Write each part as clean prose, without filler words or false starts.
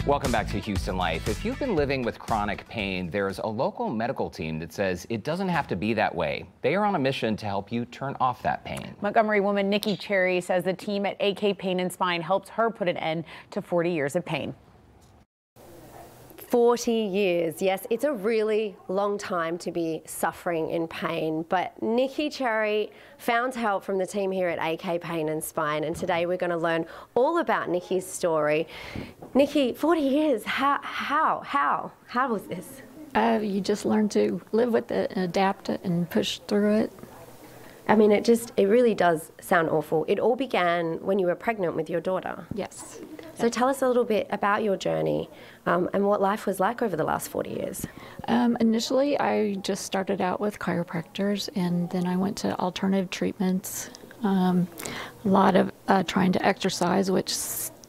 Welcome back to Houston Life. If you've been living with chronic pain, there's a local medical team that says it doesn't have to be that way. They are on a mission to help you turn off that pain. Montgomery woman Nikki Cherry says the team at AK Pain and Spine helped her put an end to 40 years of pain. 40 years, yes, it's a really long time to be suffering in pain, but Nikki Cherry found help from the team here at AK Pain and Spine, and today we're going to learn all about Nikki's story. Nikki, 40 years, how was this? You just learn to live with it and adapt it and push through it. I mean, it really does sound awful. It all began when you were pregnant with your daughter. Yes. So tell us a little bit about your journey and what life was like over the last 40 years. Initially, I just started out with chiropractors, and then I went to alternative treatments. A lot of trying to exercise, which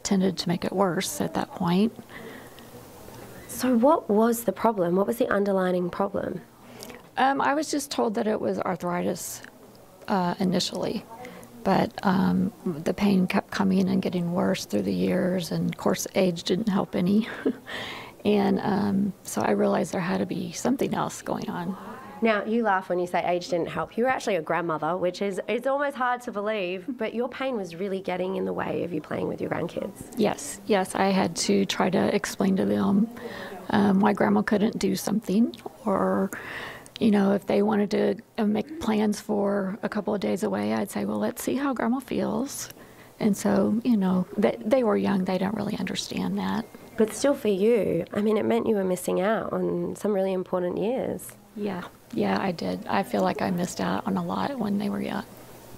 tended to make it worse at that point. So what was the problem? What was the underlying problem? I was just told that it was arthritis initially. But the pain kept coming and getting worse through the years, and of course age didn't help any. And so I realized there had to be something else going on. Now, you laugh when you say age didn't help. You were actually a grandmother, which is, it's almost hard to believe, but your pain was really getting in the way of you playing with your grandkids. Yes, I had to try to explain to them why grandma couldn't do something, or you know, if they wanted to make plans for a couple of days away, I'd say, well, let's see how grandma feels. And so, you know, they were young, they don't really understand that. But still for you, I mean, it meant you were missing out on some really important years. Yeah, I did. I feel like I missed out on a lot when they were young.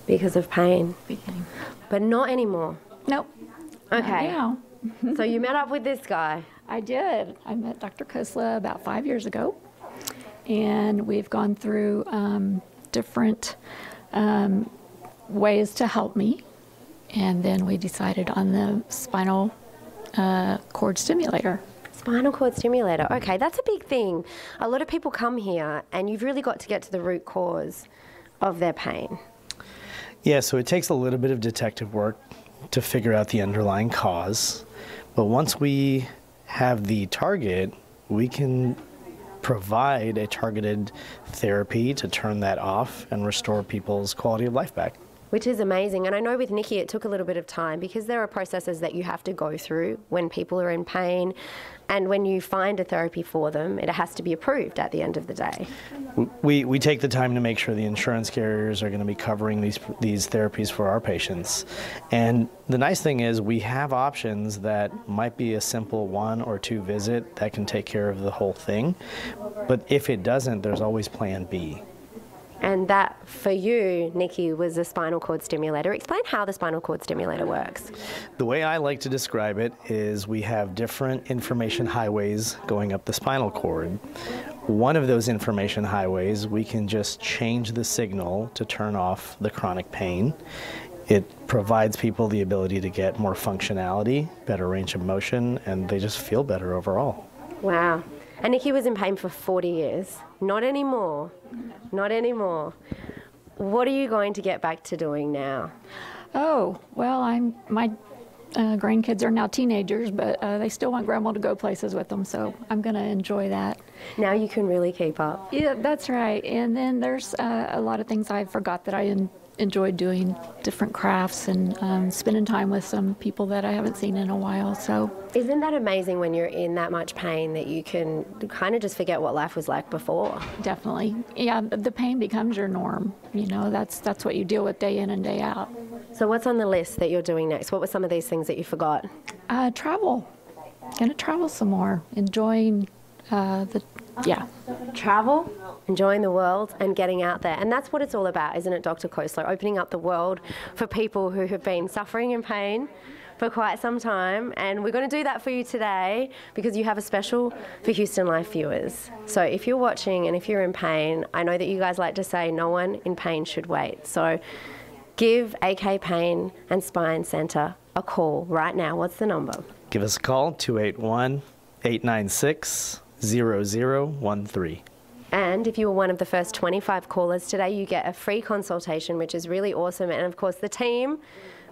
Because of pain? Pain. But not anymore? Nope. Okay. Not now. So you met up with this guy? I did. I met Dr. Kosla about 5 years ago. And we've gone through different ways to help me. And then we decided on the spinal cord stimulator. Spinal cord stimulator. Okay, that's a big thing. A lot of people come here and you've really got to get to the root cause of their pain. Yeah, so it takes a little bit of detective work to figure out the underlying cause. But once we have the target, we can provide a targeted therapy to turn that off and restore people's quality of life back. Which is amazing. And I know with Nikki it took a little bit of time because there are processes that you have to go through when people are in pain, and when you find a therapy for them, it has to be approved at the end of the day. We take the time to make sure the insurance carriers are going to be covering these therapies for our patients. And the nice thing is we have options that might be a simple 1 or 2 visit that can take care of the whole thing. But if it doesn't, there's always plan B. And that, for you, Nikki, was a spinal cord stimulator. Explain how the spinal cord stimulator works. The way I like to describe it is we have different information highways going up the spinal cord. One of those information highways, we can just change the signal to turn off the chronic pain. It provides people the ability to get more functionality, better range of motion, and they just feel better overall. Wow. And Nikki was in pain for 40 years. Not anymore. Not anymore. What are you going to get back to doing now? Oh, well, my grandkids are now teenagers, but they still want grandma to go places with them, so I'm going to enjoy that. Now you can really keep up. Yeah, that's right. And then there's a lot of things I forgot that I enjoyed doing, different crafts and spending time with some people that I haven't seen in a while. So isn't that amazing when you're in that much pain that you can kind of just forget what life was like before? Definitely. Yeah, the pain becomes your norm. You know, that's what you deal with day in and day out. So what's on the list that you're doing next? What were some of these things that you forgot? Travel. Gonna travel some more. Enjoying Travel, enjoying the world and getting out there. And that's what it's all about, isn't it, Dr. Kosla? Opening up the world for people who have been suffering in pain for quite some time. And we're going to do that for you today because you have a special for Houston Life viewers. So if you're watching and if you're in pain, I know that you guys like to say no one in pain should wait. So give AK Pain and Spine Center a call right now. What's the number? Give us a call, 281-896-0013. And if you were one of the first 25 callers today, you get a free consultation, which is really awesome. And of course, the team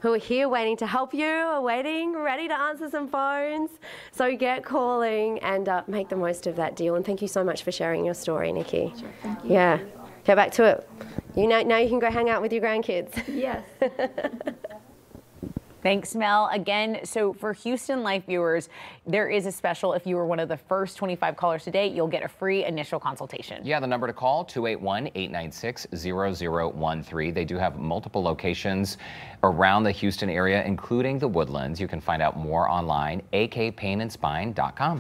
who are here waiting to help you, are waiting, ready to answer some phones. So get calling and make the most of that deal. And thank you so much for sharing your story, Nikki. Sure, thank you. Yeah, get back to it. You know, now you can go hang out with your grandkids. Yes. Thanks, Mel. Again, so for Houston Life viewers, there is a special. If you were one of the first 25 callers today, you'll get a free initial consultation. Yeah, the number to call, 281-896-0013. They do have multiple locations around the Houston area, including the Woodlands. You can find out more online, akpainandspine.com.